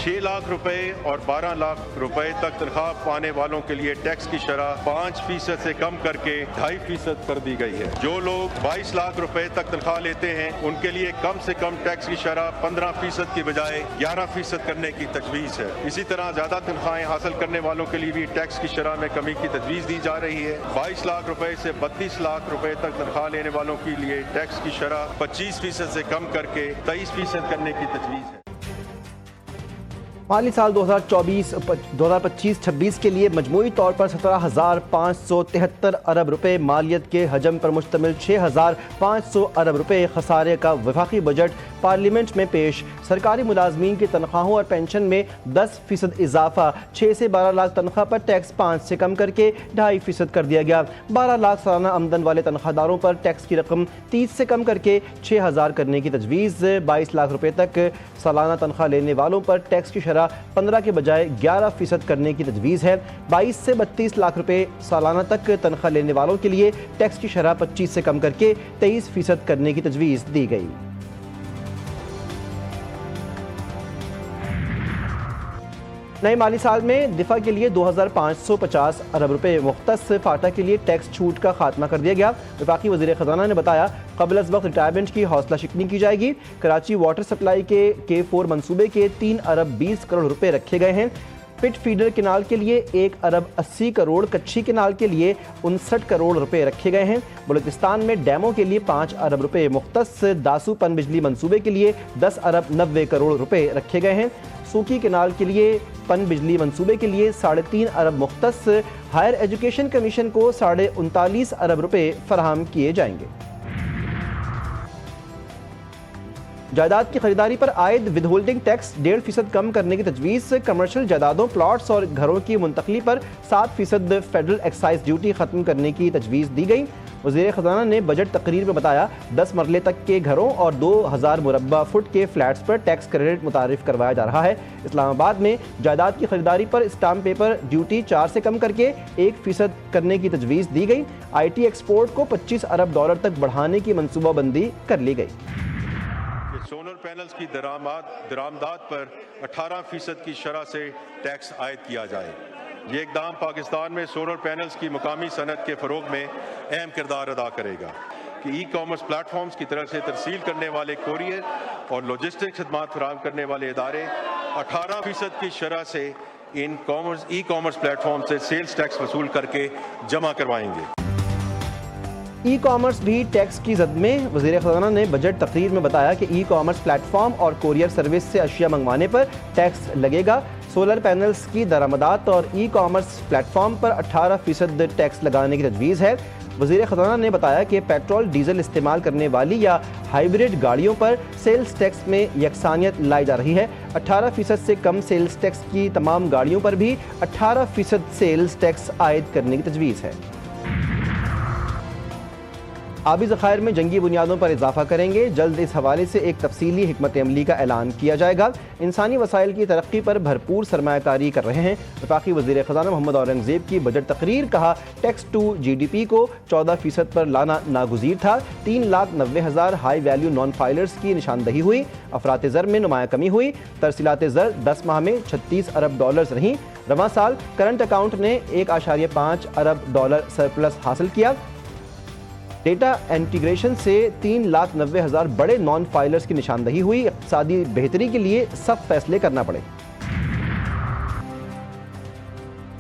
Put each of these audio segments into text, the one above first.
6 लाख रुपए और 12 लाख रुपए तक तनख्वाह पाने वालों के लिए टैक्स की शरह 5% से कम करके 2.5% कर दी गई है। जो लोग 22 लाख रुपए तक तनख्वाह लेते हैं उनके लिए कम से कम टैक्स की शरह 15% की बजाय 11% करने की तजवीज़ है। इसी तरह ज़्यादा तनख्वाहें हासिल करने वालों के लिए भी टैक्स की शरह में कमी की तजवीज़ दी जा रही है। 22 लाख रुपए से 32 लाख रुपए तक तनख्वाह लेने वालों के लिए टैक्स की शरह 25% से कम करके 23% करने की तजवीज़ है। माली साल 2025-26 के लिए मजमूई तौर पर 17,573 अरब रुपए मालियत के हजम पर मुश्तमिल 6,500 अरब रुपए खसारे का वफाकी बजट पार्लियामेंट में पेश। सरकारी मुलाजमीन की तनख्वाहों और पेंशन में 10% इजाफा, 6 से 12 लाख तनख्वाह पर टैक्स 5 से कम करके 2.5% कर दिया गया। 12 लाख सालाना आमदन वाले तनख्वाहदारों पर टैक्स की रकम 30 से कम करके 6,000 करने की तजवीज़। 22 लाख रुपए तक सालाना तनख्वाह लेने वालों पर टैक्स की शरह 15 के बजाय 11% करने की तजवीज़ है। 22 से 32 लाख रुपए सालाना तक तनख्वाह लेने वालों के लिए टैक्स की शरह 25 से कम करके 23% करने की तजवीज़ दी गई। नए माली साल में दिफा के लिए 2,550 अरब रुपए मुख्तस फाटा के लिए टैक्स छूट का खात्मा कर दिया गया। वफाकी वज़ीर ख़ज़ाना ने बताया क़ब्ल अज़ वक्त रिटायरमेंट की हौसला शिकनी की जाएगी। कराची वाटर सप्लाई के K4 मंसूबे के 3 अरब 20 करोड़ रुपए रखे गए हैं। पिट फीडर किनाल के लिए 1 अरब 80 करोड़, कच्ची किनाल के लिए 59 करोड़ रुपए रखे गए हैं। बलूचिस्तान में डैमों के लिए 5 अरब रुपए मुख्तस, दासू पन बिजली मंसूबे के लिए 10 अरब 90 करोड़ रुपए रखे गए हैं। सूकी किनाल के लिए पन बिजली मंसूबे के लिए 3.5 अरब मुख्तस, हायर एजुकेशन कमीशन को 39.5 अरब रुपए फराहम किए जाएंगे। जायदाद की खरीदारी पर आयद विदहोल्डिंग टैक्स 1.5% कम करने की तजवीज़। कमर्शियल जायदादों, प्लॉट्स और घरों की मुंतकली पर 7% फेडरल एक्साइज ड्यूटी ख़त्म करने की तजवीज़ दी गई। वज़ीर ख़ज़ाना ने बजट तकरीर में बताया 10 मरले तक के घरों और 2,000 मुरब्बा फुट के फ्लैट्स पर टैक्स क्रेडिट मुतारिफ करवाया जा रहा है। इस्लामाबाद में जायदाद की खरीदारी पर स्टाम्प पेपर ड्यूटी 4 से कम करके 1% करने की तजवीज़ दी गई। IT एक्सपोर्ट को $25 अरब तक बढ़ाने की मनसूबाबंदी कर ली गई। सोलर पैनल्स की दरामदात पर 18% की शरह से टैक्स आयद किया जाए। ये इक़दाम पाकिस्तान में सोलर पैनल्स की मुकामी सनत के फ़रोग में अहम किरदार अदा करेगा कि ई-कॉमर्स प्लेटफॉर्म्स की तरफ से तरसील करने वाले कोरियर और लॉजिस्टिक खदमात फराहम करने वाले इदारे 18% की शरह से इन ई-कॉमर्स प्लेटफॉर्म से सेल्स टैक्स वसूल करके जमा करवाएंगे। ई कॉमर्स भी टैक्स की जद में। वज़ीर ख़ज़ाना ने बजट तकरीर में बताया कि ई कॉमर्स प्लेटफॉर्म और कोरियर सर्विस से अशिया मंगवाने पर टैक्स लगेगा। सोलर पैनल्स की दरामदात और ई कॉमर्स प्लेटफॉर्म पर 18% टैक्स लगाने की तजवीज़ है। वज़ीर ख़ज़ाना ने बताया कि पेट्रोल डीजल इस्तेमाल करने वाली या हाइब्रिड गाड़ियों पर सेल्स टैक्स में यकसानियत लाई जा रही है। 18% से कम सेल्स टैक्स की तमाम गाड़ियों पर भी 18% सेल्स टैक्स आयद करने की तजवीज़ है। आबी ज़खायर में जंगी बुनियादों पर इजाफा करेंगे। जल्द इस हवाले से एक तफसीली हिकमत अमली का ऐलान किया जाएगा। इंसानी वसाइल की तरक्की पर भरपूर सरमायाकारी कर रहे हैं। वफाकी वज़ीर ख़ज़ाना मोहम्मद औरंगज़ेब की बजट तकरीर। कहा टैक्स टू GDP को 14% पर लाना नागुज़ीर था। 3,90,000 हाई वैल्यू नॉन फाइलर्स की निशानदही हुई। अफरात ज़र में नुमाया कमी हुई। तरसीलात ज़र 10 माह में $36 अरब रहीं। रवां साल करंट अकाउंट ने $1.5 अरब सरप्लस हासिल किया। डेटा इंटीग्रेशन से 3,90,000 बड़े नॉन फाइलर्स की निशानदही हुई। इक़्तिसादी बेहतरी के लिए सख्त फैसले करना पड़े।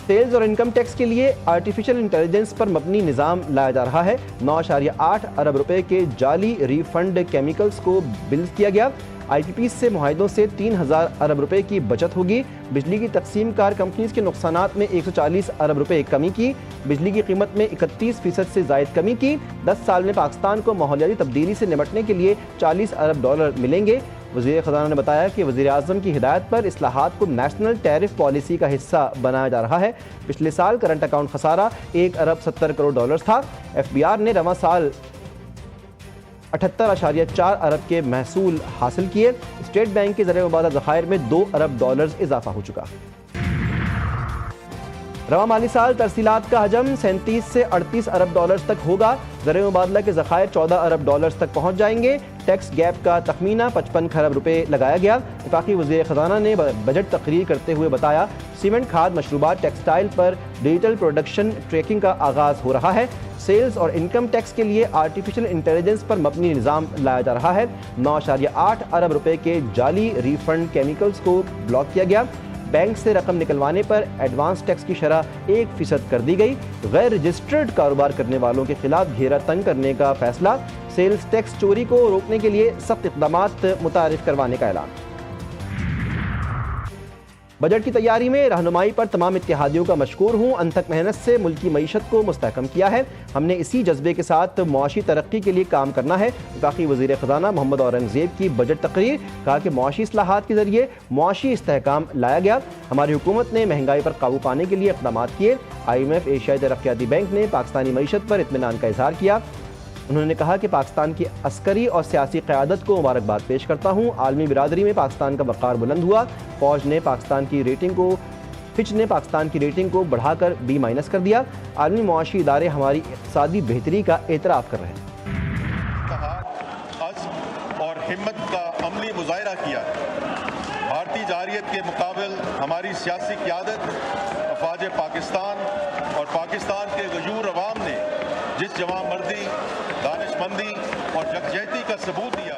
सेल्स और इनकम टैक्स के लिए आर्टिफिशियल इंटेलिजेंस पर मबनी निज़ाम लाया जा रहा है। 9.8 अरब रुपए के जाली रिफंड केमिकल्स को बिल किया गया। IPP से मुआहिदों से 3,000 अरब रुपए की बचत होगी। बिजली की तकसीम कार कंपनीज के नुकसानात में 140 अरब रुपए कमी की। बिजली की कीमत में 31% से ज़ायद कमी की। 10 साल में पाकिस्तान को माहौलियाती तब्दीली से निपटने के लिए $40 अरब मिलेंगे। वज़ीर ख़ज़ाना ने बताया कि वज़ीर आज़म की हिदायत पर इस्लाहात को नेशनल टैरिफ पॉलिसी का हिस्सा बनाया जा रहा है। पिछले साल करंट अकाउंट खसारा $1 अरब 70 करोड़ था। FBR ने रवां साल 78.4 अरब के महसूल हासिल किए। स्टेट बैंक के ज़रिए मुबादला ज़खायर में $2 अरब इजाफा हो चुका। रवां माली साल तरसीलात का हजम 37 से 38 अरब डॉलर्स तक होगा। ज़रिए मुबादला के ज़खायर $14 अरब तक पहुँच जाएंगे। ٹیکس گیپ کا تخمینہ 55 کھرب روپے لگایا گیا۔ وفاقی وزیر خزانہ نے بجٹ تقریر کرتے ہوئے بتایا سیمنٹ، کھاد، مشروبات، ٹیکسٹائل پر ڈیجیٹل پروڈکشن ٹریکنگ کا آغاز ہو رہا ہے۔ سیلز اور انکم ٹیکس کے لیے آرٹیفیشل انٹیلیجنس پر مبنی نظام لایا جا رہا ہے۔ 9.8 ارب روپے کے جعلی ری فنڈ کیمیکلز کو بلاک کیا گیا۔ بینک سے رقم نکلوانے پر ایڈوانس ٹیکس کی شرح 1% کر دی گئی۔ غیر رجسٹرڈ کاروبار کرنے والوں کے خلاف گھیرا تنگ کرنے کا فیصلہ۔ سیلز ٹیکس چوری کو روکنے کے لیے سخت اقدامات متعارف کروانے کا اعلان۔ بجٹ کی تیاری میں رہنمائی پر تمام اتحادیوں کا مشکور ہوں۔ انتھک محنت سے ملک کی معیشت کو مستحکم کیا ہے۔ ہم نے اسی جذبے کے ساتھ معاشی ترقی کے لیے کام کرنا ہے۔ وفاقی وزیر خزانہ محمد اورنگزیب کی بجٹ تقریر، کہا کہ معاشی اصلاحات کے ذریعے معاشی استحکام لایا گیا۔ ہماری حکومت نے مہنگائی پر قابو پانے کے لیے اقدامات کیے۔ IMF، ایشیائی ترقیاتی بینک نے پاکستانی معیشت پر اطمینان کا اظہار کیا۔ انہوں نے کہا کہ پاکستان کی عسکری اور سیاسی قیادت کو مبارکباد پیش کرتا ہوں۔ عالمی برادری میں پاکستان کا وقار بلند ہوا۔ فچ نے پاکستان کی ریٹنگ کو بڑھا کر B- کر دیا۔ عالمی معاشی ادارے ہماری اقتصادی بہتری کا اعتراف کر رہے ہیں۔ عزم اور ہمت کا عملی مظاہرہ کیا۔ بھارتی جارحیت کے مقابل ہماری سیاسی قیادت، افواج پاکستان اور پاکستان کے غیور عوام نے جس جوان مردی، دانش مندی اور یکجہتی کا ثبوت دیا۔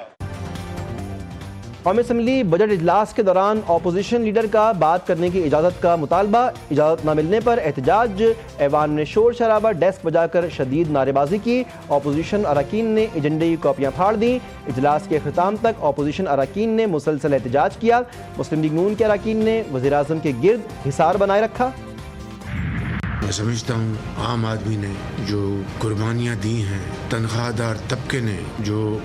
قومی اسمبلی بجٹ اجلاس کے دوران اپوزیشن لیڈر کا بات کرنے کی اجازت کا مطالبہ، اجازت نہ ملنے پر احتجاج، ایوان میں شور شرابہ، ڈیسک بجا کر شدید نعرے بازی کی۔ اپوزیشن اراکین نے ایجنڈے کی کاپیاں پھاڑ دیں۔ اجلاس کے اختتام تک اپوزیشن اراکین نے مسلسل احتجاج کیا۔ مسلم لیگ نون کے اراکین نے وزیر اعظم کے گرد حصار بنائے رکھا۔ میں سمجھتا ہوں عام آدمی نے جو قربانیاں دی ہیں، تنخواہ دار طبقے نے جو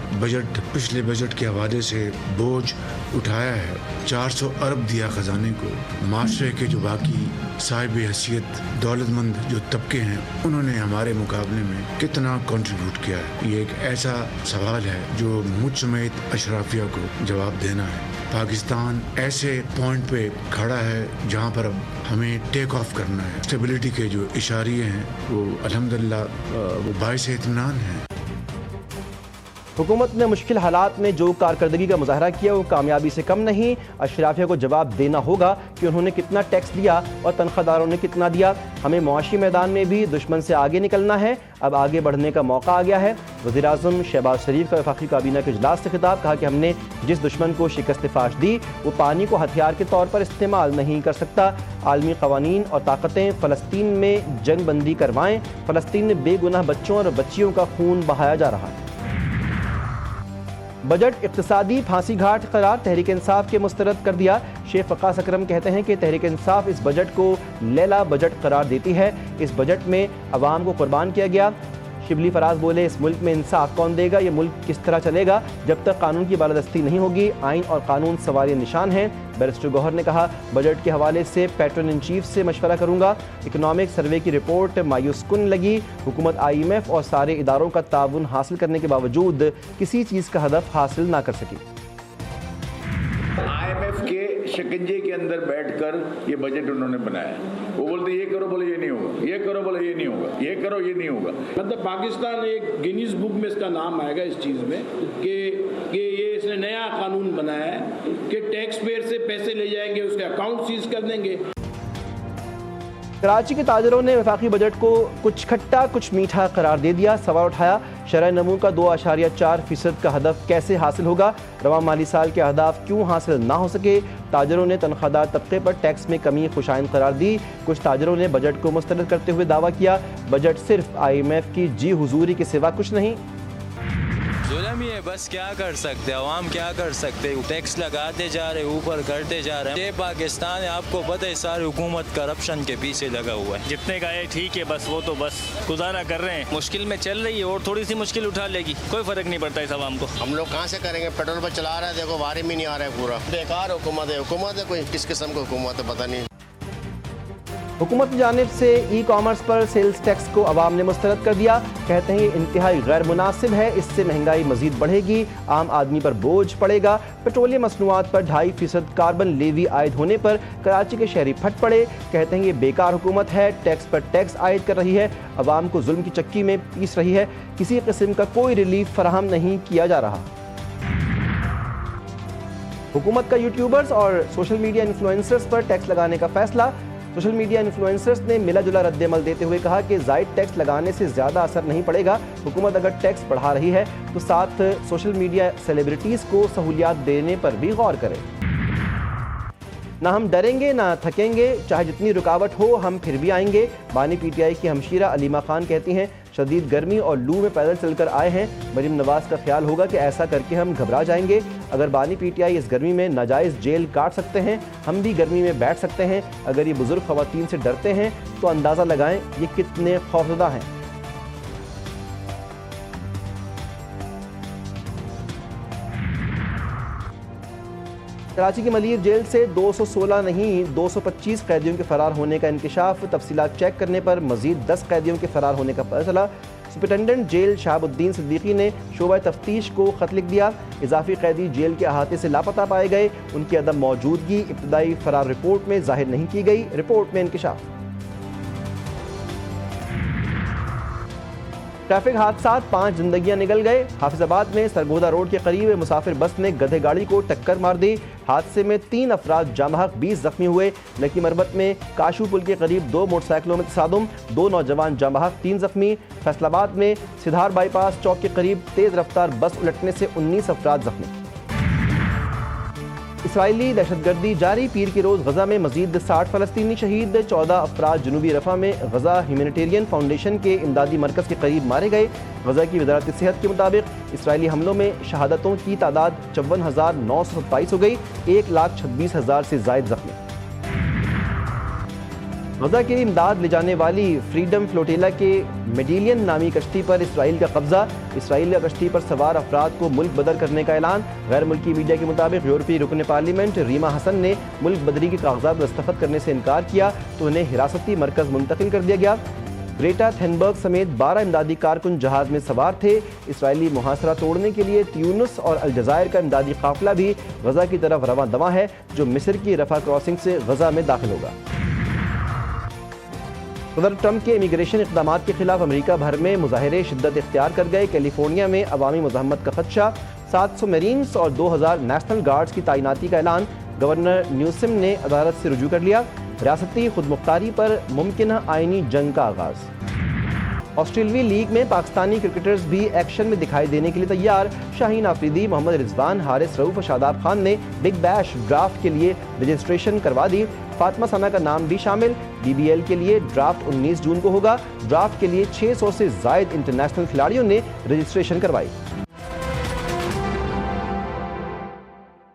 پچھلے بجٹ کے حوالے سے بوجھ اٹھایا ہے، 400 ارب دیا خزانے کو، معاشرے کے جو باقی صاحب حیثیت دولت مند جو طبقے ہیں انہوں نے ہمارے مقابلے میں کتنا کنٹریبیوٹ کیا ہے، یہ ایک ایسا سوال ہے جو مجھ سمیت اشرافیہ کو جواب دینا ہے۔ پاکستان ایسے پوائنٹ پہ کھڑا ہے جہاں پر اب ہمیں ٹیک آف کرنا ہے۔ اسٹیبلٹی کے جو اشاریے ہیں وہ الحمدللہ وہ باعث اطمینان ہیں۔ حکومت نے مشکل حالات میں جو کارکردگی کا مظاہرہ کیا وہ کامیابی سے کم نہیں۔ اشرافیہ کو جواب دینا ہوگا کہ انہوں نے کتنا ٹیکس دیا اور تنخواہ داروں نے کتنا دیا۔ ہمیں معاشی میدان میں بھی دشمن سے آگے نکلنا ہے۔ اب آگے بڑھنے کا موقع آ گیا ہے۔ وزیر اعظم شہباز شریف کا وفاقی کابینہ کے اجلاس سے خطاب، کہا کہ ہم نے جس دشمن کو شکست فاش دی وہ پانی کو ہتھیار کے طور پر استعمال نہیں کر سکتا۔ عالمی قوانین اور طاقتیں فلسطین میں جنگ بندی کروائیں۔ فلسطین میں بے گناہ بچوں اور بچیوں کا خون بہایا جا رہا ہے۔ بجٹ اقتصادی پھانسی گھاٹ قرار، تحریک انصاف کے مسترد کر دیا۔ شیخ وقاص اکرم کہتے ہیں کہ تحریک انصاف اس بجٹ کو لیلا بجٹ قرار دیتی ہے۔ اس بجٹ میں عوام کو قربان کیا گیا۔ شبلی فراز بولے اس ملک میں انصاف کون دے گا؟ یہ ملک کس طرح چلے گا جب تک قانون کی بالادستی نہیں ہوگی؟ آئین اور قانون سوار نشان ہیں۔ بیرسٹر گوہر نے کہا بجٹ کے حوالے سے پیٹرن ان چیف سے مشورہ کروں گا۔ اکنامک سروے کی رپورٹ مایوس کن لگی۔ حکومت IMF اور سارے اداروں کا تعاون حاصل کرنے کے باوجود کسی چیز کا ہدف حاصل نہ کر سکی۔ IMF کے شکنجے کے اندر بیٹھ کر یہ بجٹ انہوں نے بنایا۔ وہ بولتے یہ کرو، بولے یہ نہیں ہوگا، یہ کرو، بولے یہ نہیں ہوگا، یہ کرو، یہ نہیں ہوگا۔ مطلب پاکستان ایک گینیز بک میں اس کا نام آئے گا اس چیز میں کہ یہ اس نے نیا قانون بنایا ہے کہ ٹیکس پیئر سے پیسے لے جائیں گے، اس کے اکاؤنٹ سیز کر دیں گے۔ کراچی کے تاجروں نے وفاقی بجٹ کو کچھ کھٹا کچھ میٹھا قرار دے دیا۔ سوال اٹھایا شرح نمو کا 2.4% کا ہدف کیسے حاصل ہوگا؟ رواں مالی سال کے اہداف کیوں حاصل نہ ہو سکے؟ تاجروں نے تنخواہ دار طبقے پر ٹیکس میں کمی خوشائند قرار دی۔ کچھ تاجروں نے بجٹ کو مسترد کرتے ہوئے دعویٰ کیا بجٹ صرف IMF کی جی حضوری کے سوا کچھ نہیں۔ ظلم ہی ہے، بس کیا کر سکتے، عوام کیا کر سکتے، ٹیکس لگاتے جا رہے، اوپر کرتے جا رہے ہیں۔ یہ پاکستان ہے، آپ کو پتہ ہے ساری حکومت کرپشن کے پیچھے لگا ہوا ہے۔ جتنے کا ہے ٹھیک ہے، بس وہ تو بس گزارا کر رہے ہیں۔ مشکل میں چل رہی ہے اور تھوڑی سی مشکل اٹھا لے گی، کوئی فرق نہیں پڑتا اس عوام کو۔ ہم لوگ کہاں سے کریں گے؟ پیٹرول پر چلا رہا ہے، دیکھو بارے میں نہیں آ رہا ہے، پورا بیکار حکومت ہے کوئی کس قسم کی حکومت ہے پتہ نہیں۔ حکومت کی جانب سے ای کامرس پر سیلز ٹیکس کو عوام نے مسترد کر دیا۔ کہتے ہیں یہ انتہائی غیر مناسب ہے، اس سے مہنگائی مزید بڑھے گی، عام آدمی پر بوجھ پڑے گا۔ پیٹرولیم مصنوعات پر 2.5% کاربن لیوی عائد ہونے پر کراچی کے شہری پھٹ پڑے۔ کہتے ہیں یہ بیکار حکومت ہے، ٹیکس پر ٹیکس عائد کر رہی ہے، عوام کو ظلم کی چکی میں پیس رہی ہے، کسی قسم کا کوئی ریلیف فراہم نہیں کیا جا رہا۔ हुकूमत का यूट्यूबर्स और सोशल मीडिया इन्फ्लुएंसर्स पर टैक्स लगाने का फैसला। सोशल मीडिया इन्फ्लुएंसर्स ने मिला जुला रद्द-ए-अमल देते हुए कहा कि ज़ायद टैक्स लगाने से ज़्यादा असर नहीं पड़ेगा। हुकूमत अगर टैक्स बढ़ा रही है तो साथ सोशल मीडिया सेलिब्रिटीज़ को सहूलियात देने पर भी गौर करे। ना हम डरेंगे ना थकेंगे, चाहे जितनी रुकावट हो हम फिर भी आएंगे। बानी पीटीआई की हमशीरा अलीमा खान कहती हैं, शदीद गर्मी और लू में पैदल चलकर आए हैं। मरीम नवाज का ख्याल होगा कि ऐसा करके हम घबरा जाएंगे। अगर बानी पीटीआई इस गर्मी में नाजायज़ जेल काट सकते हैं, हम भी गर्मी में बैठ सकते हैं। अगर ये बुजुर्ग ख़वातीन से डरते हैं तो अंदाज़ा लगाएं ये कितने खौफजदा हैं। कराची की मलीर जेल से 216 नहीं 225 कैदियों के फरार होने का इंकशाफ। तफसीलात चेक करने पर मजीद 10 कैदियों के फरार होने का पता चला। सुपरिटेंडेंट जेल शहाबुद्दीन सिद्दीकी ने शोबा तफ्तीश को ख़त लिख दिया। इजाफी कैदी जेल के अहाते से लापता पाए गए। उनकी अदम मौजूदगी इब्तदाई फरार रिपोर्ट में जाहिर नहीं की गई। रिपोर्ट में इंकशाफ। ट्रैफिक हादसा 5 जिंदगियां निकल गए। हाफिजाबाद में सरगोदा रोड के करीब मुसाफिर बस ने गधे गाड़ी को टक्कर मार दी। हादसे में 3 अफराद जामहक 20 जख्मी हुए। लकी मरबत में काशू पुल के करीब 2 मोटरसाइकिलों में तसादुम, 2 नौजवान जामहक 3 जख्मी। फैसलाबाद में सिधार बाईपास चौक के करीब तेज रफ्तार बस उलटने से 19 अफराद जख्मी। इसराइली दहशतगर्दी जारी। पीर की रोज़ गजा में मजीद 60 फ़लस्तीनी शहीद। 14 अफराद जनूबी रफ़ा में गजा ह्यूमैनिटेरियन फाउंडेशन के इमदादी मरकज़ के करीब मारे गए। गजा की वज़ारत सेहत के मुताबिक इसराइली हमलों में शहादतों की तादाद 54,927 हो गई। 1,26,000 से ज़ायद जख्मी। गजा के इमदाद ले जाने वाली फ्रीडम फ्लोटिला के मेडिलियन नामी कश्ती पर इसराइल का कब्जा। इसराइल का कश्ती पर सवार अफराद को मुल्क बदर करने का ऐलान। गैर मुल्की मीडिया के मुताबिक यूरोपीय रुकन पार्लियामेंट रीमा हसन ने मुल्क बदरी के कागजात दस्तखत करने से इनकार किया तो उन्हें हिरासती मरकज़ मुंतकिल कर दिया गया। ग्रेटा थेनबर्ग समेत 12 इमदादी कारकुन जहाज में सवार थे। इसराइली मुहासरा तोड़ने के लिए ट्यूनिस और अलजायर का इमदादी काफिला भी गजा की तरफ रवां दवा है, जो मिस्र की रफा क्रॉसिंग से गजा में दाखिल होगा। सदर ट्रंप के इमिग्रेशन इक़दामात के खिलाफ अमेरिका भर में मुजाहिरे शिद्दत इख्तियार कर गए। कैलिफोर्निया में अवामी मुज़ाहमत का खदशा। 700 मरीन्स और 2000 नेशनल गार्ड्स की तैनाती का ऐलान। गवर्नर न्यूसिम ने अदालत से रुजू कर लिया। रियासती खुदमुख्तारी पर मुमकिन आइनी जंग का आगाज़। ऑस्ट्रेलवी लीग में पाकिस्तानी क्रिकेटर्स भी एक्शन में दिखाई देने के लिए तैयार। शाहीन आफरीदी, मोहम्मद रिजवान, हारिस रऊफ और शादाब खान ने बिग बैश ड्राफ्ट के लिए रजिस्ट्रेशन करवा दी। फातिमा सना का नाम भी शामिल। BBL के लिए ड्राफ्ट 19 जून को होगा। ड्राफ्ट के लिए 600 से ज़ायद इंटरनेशनल खिलाड़ियों ने रजिस्ट्रेशन करवाई।